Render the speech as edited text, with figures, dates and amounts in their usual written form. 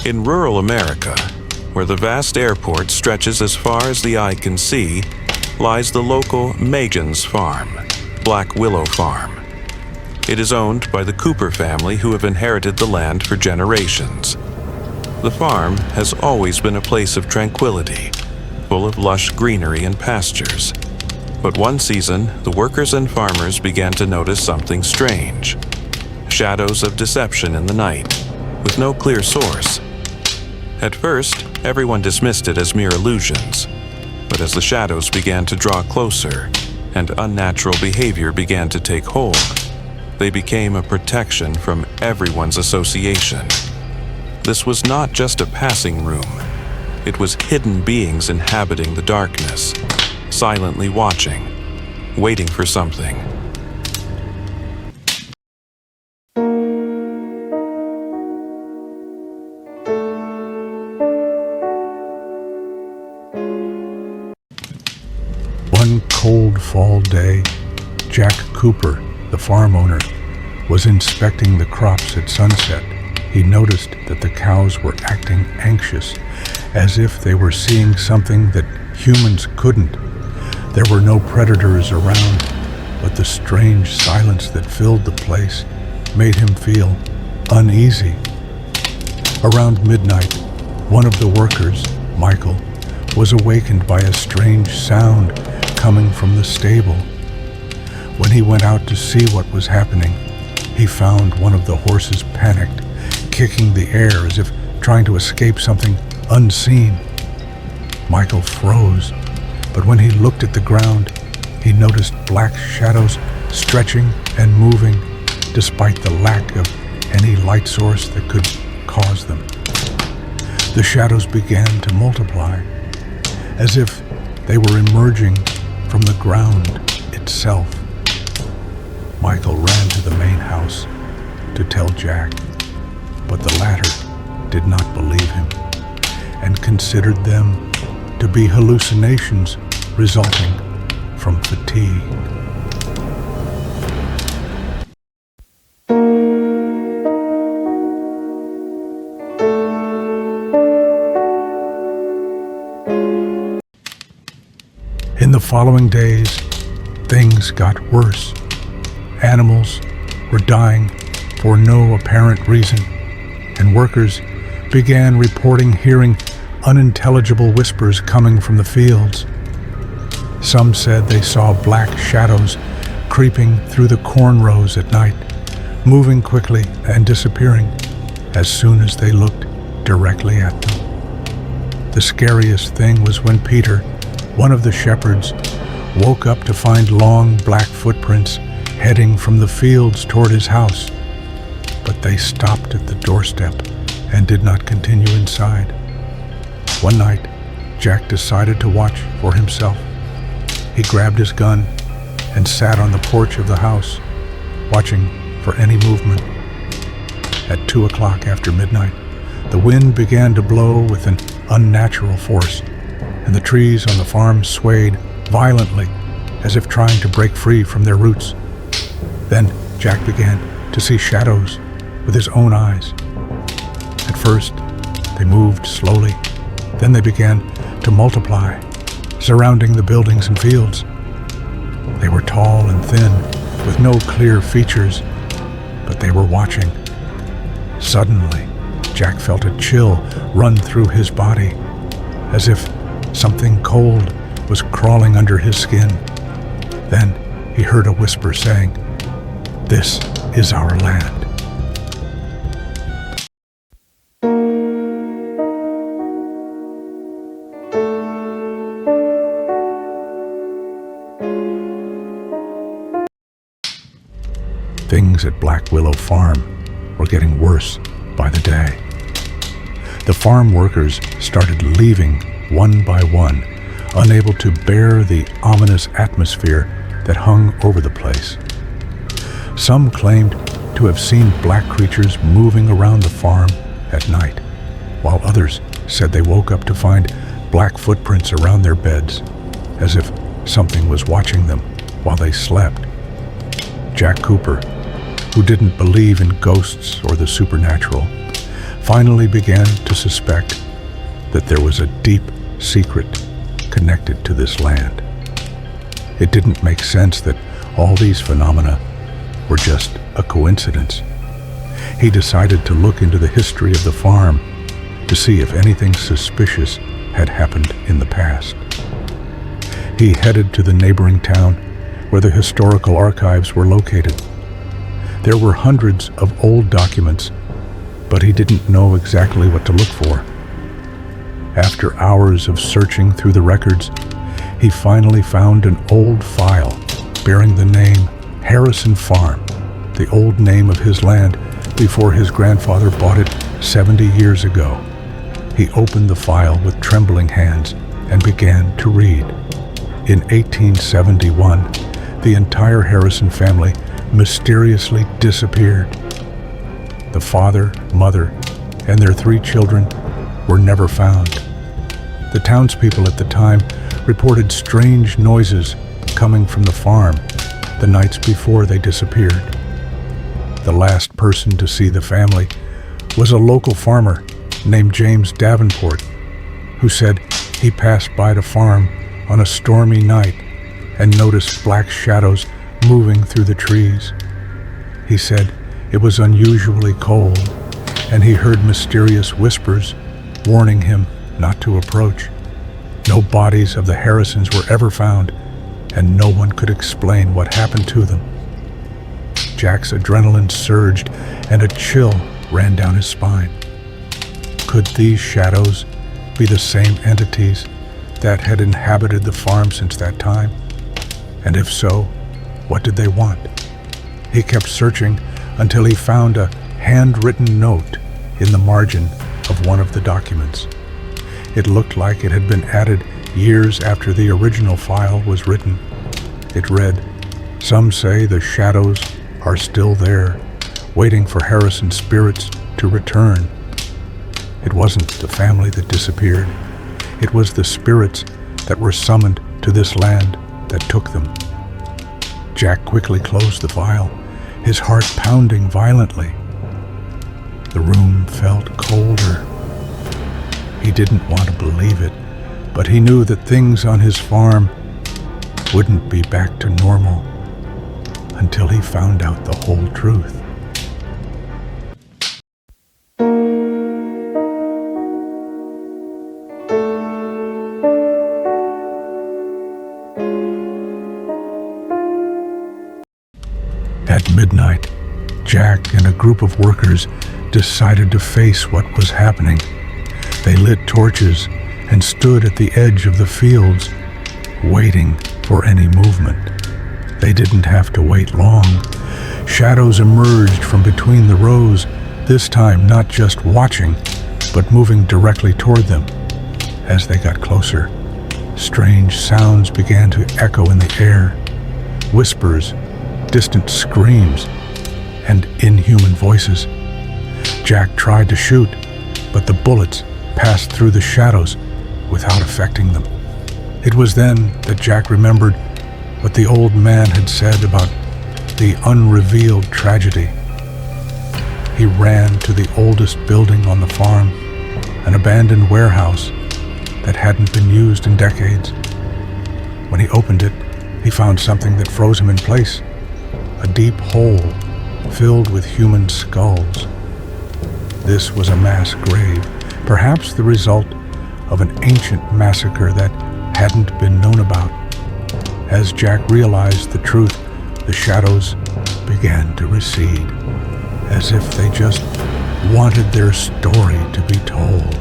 In rural America, where the vast airport stretches as far as the eye can see, lies the local Megan's farm, Black Willow Farm. It is owned by the Cooper family, who have inherited the land for generations. The farm has always been a place of tranquility, full of lush greenery and pastures. But one season, the workers and farmers began to notice something strange. Shadows of deception in the night, with no clear source. At first, everyone dismissed it as mere illusions, but as the shadows began to draw closer and unnatural behavior began to take hold, they became a protection from everyone's association. This was not just a passing room. It was hidden beings inhabiting the darkness, silently watching, waiting for something. One cold fall day, Jack Cooper, the farm owner, was inspecting the crops at sunset. He noticed that the cows were acting anxious, as if they were seeing something that humans couldn't. There were no predators around, but the strange silence that filled the place made him feel uneasy. Around midnight, one of the workers, Michael, was awakened by a strange sound coming from the stable. When he went out to see what was happening, he found one of the horses panicked, kicking the air as if trying to escape something unseen. Michael froze, but when he looked at the ground, he noticed black shadows stretching and moving despite the lack of any light source that could cause them. The shadows began to multiply, as if they were emerging from the ground itself. Michael ran to the main house to tell Jack, but the latter did not believe him and considered them to be hallucinations resulting from fatigue. In the following days, things got worse. Animals were dying for no apparent reason, and workers began reporting hearing unintelligible whispers coming from the fields. Some said they saw black shadows creeping through the corn rows at night, moving quickly and disappearing as soon as they looked directly at them. The scariest thing was when Peter, one of the shepherds, woke up to find long black footprints heading from the fields toward his house, but they stopped at the doorstep and did not continue inside. One night, Jack decided to watch for himself. He grabbed his gun and sat on the porch of the house, watching for any movement. At 2 o'clock after midnight, the wind began to blow with an unnatural force, and the trees on the farm swayed violently as if trying to break free from their roots. Then Jack began to see shadows with his own eyes. At first, they moved slowly. Then they began to multiply, surrounding the buildings and fields. They were tall and thin, with no clear features, but they were watching. Suddenly, Jack felt a chill run through his body, as if something cold was crawling under his skin. Then he heard a whisper saying, "This is our land." Things at Black Willow Farm were getting worse by the day. The farm workers started leaving one by one, unable to bear the ominous atmosphere that hung over the place. Some claimed to have seen black creatures moving around the farm at night, while others said they woke up to find black footprints around their beds, as if something was watching them while they slept. Jack Cooper, who didn't believe in ghosts or the supernatural, finally began to suspect that there was a deep secret connected to this land. It didn't make sense that all these phenomena were just a coincidence. He decided to look into the history of the farm to see if anything suspicious had happened in the past. He headed to the neighboring town where the historical archives were located. There were hundreds of old documents, but he didn't know exactly what to look for. After hours of searching through the records, he finally found an old file bearing the name Harrison Farm, the old name of his land before his grandfather bought it 70 years ago. He opened the file with trembling hands and began to read. In 1871, the entire Harrison family mysteriously disappeared. The father, mother, and their 3 children were never found. The townspeople at the time reported strange noises coming from the farm the nights before they disappeared. The last person to see the family was a local farmer named James Davenport, who said he passed by the farm on a stormy night and noticed black shadows moving through the trees. He said it was unusually cold, and he heard mysterious whispers warning him not to approach. No bodies of the Harrisons were ever found, and no one could explain what happened to them. Jack's adrenaline surged, and a chill ran down his spine. Could these shadows be the same entities that had inhabited the farm since that time? And if so, what did they want? He kept searching until he found a handwritten note in the margin of one of the documents. It looked like it had been added years after the original file was written. It read, "Some say the shadows are still there, waiting for Harrison's spirits to return." It wasn't the family that disappeared. It was the spirits that were summoned to this land that took them. Jack quickly closed the file, his heart pounding violently. The room felt colder. He didn't want to believe it, but he knew that things on his farm wouldn't be back to normal until he found out the whole truth. At midnight, Jack and a group of workers decided to face what was happening. They lit torches and stood at the edge of the fields, waiting for any movement. They didn't have to wait long. Shadows emerged from between the rows, this time not just watching, but moving directly toward them. As they got closer, strange sounds began to echo in the air. Whispers, distant screams, and inhuman voices. Jack tried to shoot, but the bullets passed through the shadows without affecting them. It was then that Jack remembered what the old man had said about the unrevealed tragedy. He ran to the oldest building on the farm, an abandoned warehouse that hadn't been used in decades. When he opened it, he found something that froze him in place, a deep hole filled with human skulls. This was a mass grave, perhaps the result of an ancient massacre that hadn't been known about. As Jack realized the truth, the shadows began to recede, as if they just wanted their story to be told.